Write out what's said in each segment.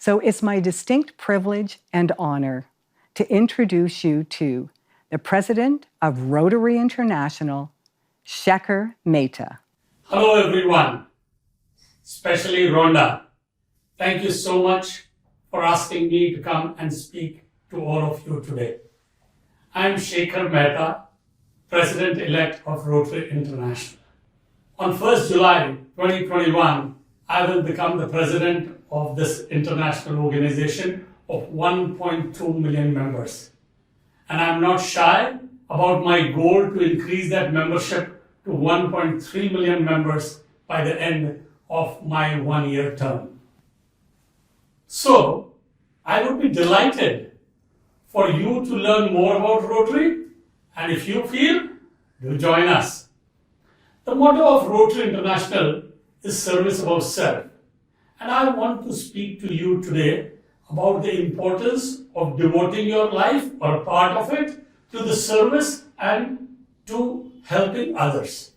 So it's my distinct privilege and honor to introduce you to the President of Rotary International, Shekhar Metha. Hello everyone, especially Rhonda. Thank you so much for asking me to come and speak to all of you today. I am Shekhar Metha, President-elect of Rotary International. On 1st July 2021, I will become the President of this international organization of 1.2 million members. And I'm not shy about my goal to increase that membership to 1.3 million members by the end of my one-year term. So, I would be delighted for you to learn more about Rotary, and if you feel, do join us. The motto of Rotary International is service above self, and I want to speak to you today about the importance of devoting your life or part of it to the service and to helping others.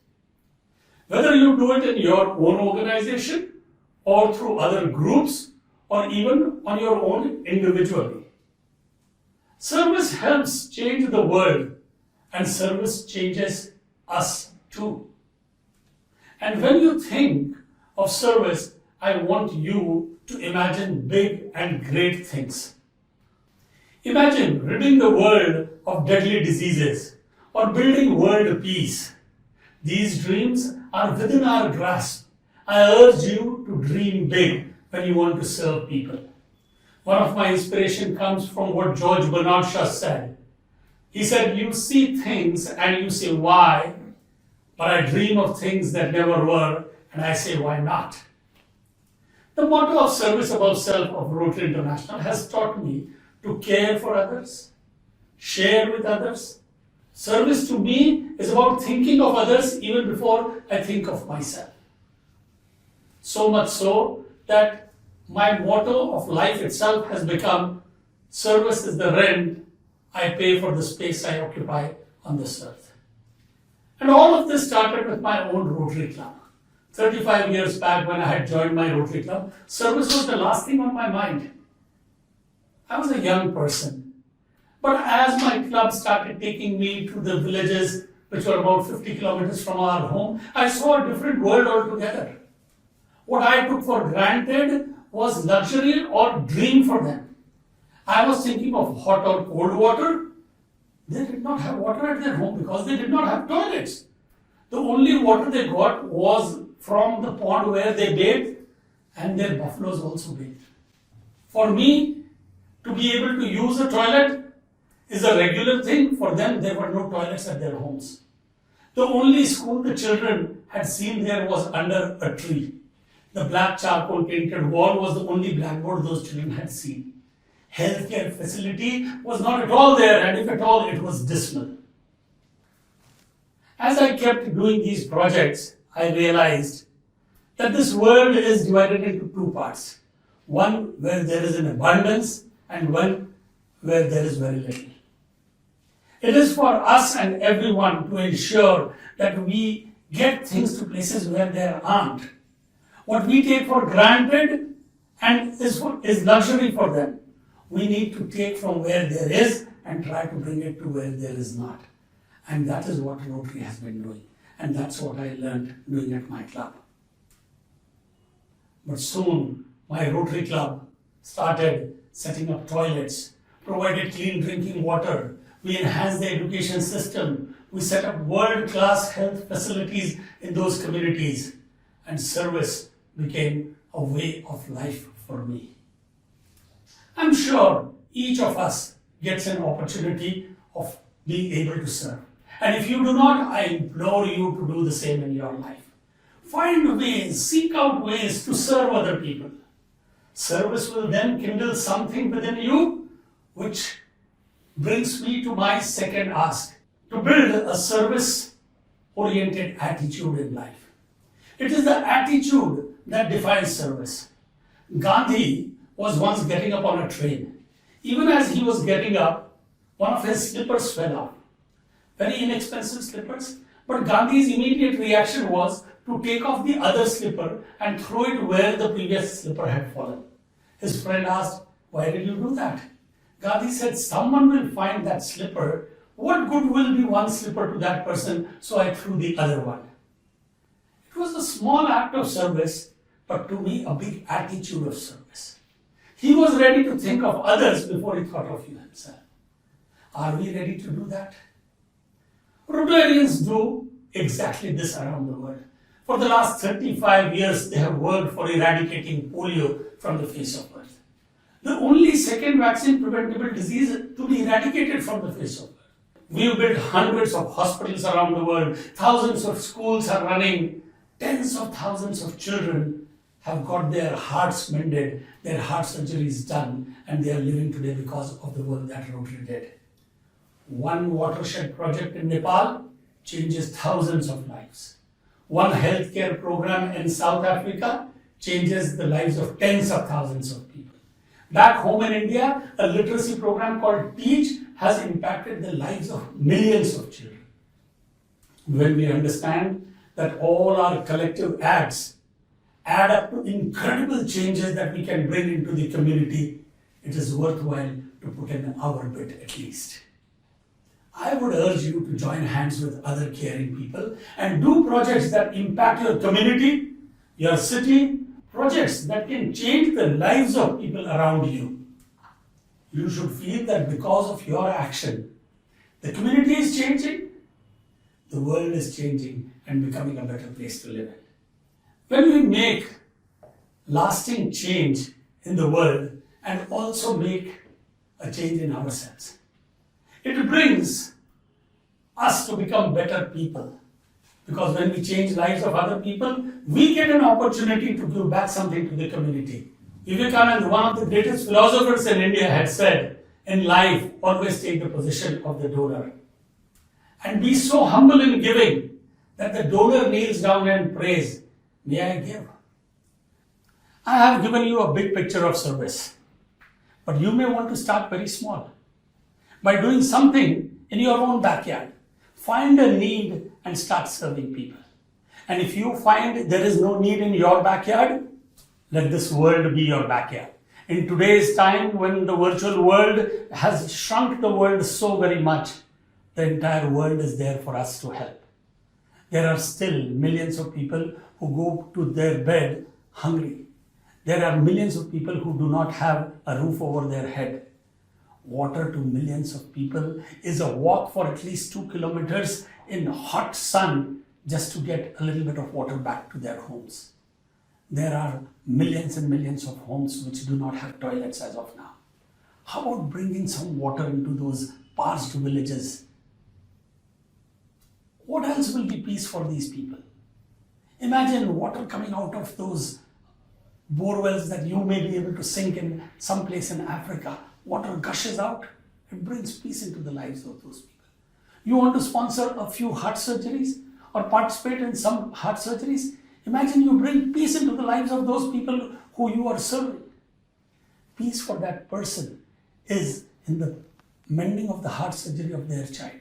Whether you do it in your own organization or through other groups or even on your own individually. Service helps change the world and service changes us too. And when you think of service, I want you to imagine big and great things. Imagine ridding the world of deadly diseases or building world peace. These dreams are within our grasp. I urge you to dream big when you want to serve people. One of my inspiration comes from what George Bernard Shaw said. He said, "You see things and you say, why? But I dream of things that never were, and I say, why not?" The motto of service above self of Rotary International has taught me to care for others, share with others. Service to me is about thinking of others even before I think of myself. So much so that my motto of life itself has become, service is the rent I pay for the space I occupy on this earth. And all of this started with my own Rotary Club. 35 years back when I had joined my Rotary Club, service was the last thing on my mind. I was a young person. But as my club started taking me to the villages, which were about 50 kilometers from our home, I saw a different world altogether. What I took for granted was luxury or dream for them. I was thinking of hot or cold water. They did not have water at their home because they did not have toilets. The only water they got was from the pond where they bathed, and their buffaloes also bathed. For me, to be able to use a toilet is a regular thing. For them, there were no toilets at their homes. The only school the children had seen there was under a tree. The black charcoal painted wall was the only blackboard those children had seen. Healthcare facility was not at all there, and if at all, it was dismal. As I kept doing these projects, I realized that this world is divided into two parts. One where there is an abundance and one where there is very little. It is for us and everyone to ensure that we get things to places where there aren't. What we take for granted and is luxury for them, we need to take from where there is and try to bring it to where there is not. And that is what Rotary has been doing. And that's what I learned doing at my club. But soon, my Rotary Club started setting up toilets, provided clean drinking water. We enhanced the education system. We set up world-class health facilities in those communities. And service became a way of life for me. I'm sure each of us gets an opportunity of being able to serve. And if you do not, I implore you to do the same in your life. Find ways, seek out ways to serve other people. Service will then kindle something within you, which brings me to my second ask, to build a service-oriented attitude in life. It is the attitude that defines service. Gandhi was once getting up on a train. Even as he was getting up, one of his slippers fell off. Very inexpensive slippers, but Gandhi's immediate reaction was to take off the other slipper and throw it where the previous slipper had fallen. His friend asked, "Why did you do that?" Gandhi said, "Someone will find that slipper. What good will be one slipper to that person? So I threw the other one." It was a small act of service, but to me, a big attitude of service. He was ready to think of others before he thought of you himself. Are we ready to do that? Rotarians do exactly this around the world. For the last 35 years, they have worked for eradicating polio from the face of earth. The only second vaccine preventable disease to be eradicated from the face of earth. We've built hundreds of hospitals around the world. Thousands of schools are running. Tens of thousands of children have got their hearts mended, their heart surgeries done, and they are living today because of the work that Rotary did. One watershed project in Nepal changes thousands of lives. One healthcare program in South Africa changes the lives of tens of thousands of people. Back home in India, a literacy program called Teach has impacted the lives of millions of children. When we understand that all our collective acts add up to incredible changes that we can bring into the community, it is worthwhile to put in our bit at least. I would urge you to join hands with other caring people and do projects that impact your community, your city, projects that can change the lives of people around you. You should feel that because of your action, the community is changing, the world is changing and becoming a better place to live in. When we make lasting change in the world and also make a change in ourselves, it brings us to become better people. Because when we change lives of other people, we get an opportunity to give back something to the community. Vivekananda, one of the greatest philosophers in India, had said, in life, always take the position of the donor. And be so humble in giving that the donor kneels down and prays, "May I give?" I have given you a big picture of service, but you may want to start very small by doing something in your own backyard. Find a need and start serving people. And if you find there is no need in your backyard, let this world be your backyard. In today's time, when the virtual world has shrunk the world so very much, the entire world is there for us to help. There are still millions of people who go to their bed hungry. There are millions of people who do not have a roof over their head. Water to millions of people is a walk for at least 2 kilometers in hot sun just to get a little bit of water back to their homes. There are millions and millions of homes which do not have toilets as of now. How about bringing some water into those parched villages? What else will be peace for these people? Imagine water coming out of those bore wells that you may be able to sink in some place in Africa. Water gushes out. It brings peace into the lives of those people. You want to sponsor a few heart surgeries or participate in some heart surgeries? Imagine you bring peace into the lives of those people who you are serving. Peace for that person is in the mending of the heart surgery of their child.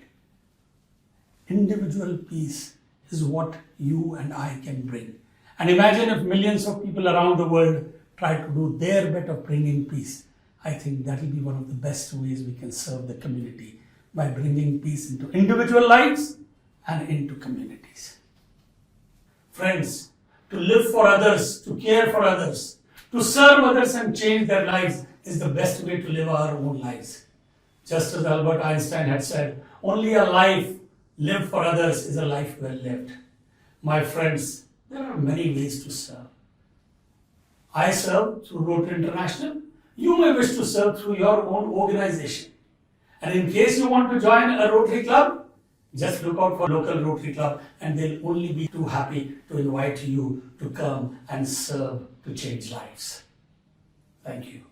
Individual peace is what you and I can bring. And imagine if millions of people around the world try to do their bit of bringing peace. I think that will be one of the best ways we can serve the community, by bringing peace into individual lives and into communities. Friends, to live for others, to care for others, to serve others and change their lives is the best way to live our own lives. Just as Albert Einstein had said, only a life lived for others is a life well lived. My friends, there are many ways to serve. I serve through Rotary International. You may wish to serve through your own organization. And in case you want to join a Rotary Club, just look out for local Rotary Club and they'll only be too happy to invite you to come and serve to change lives. Thank you.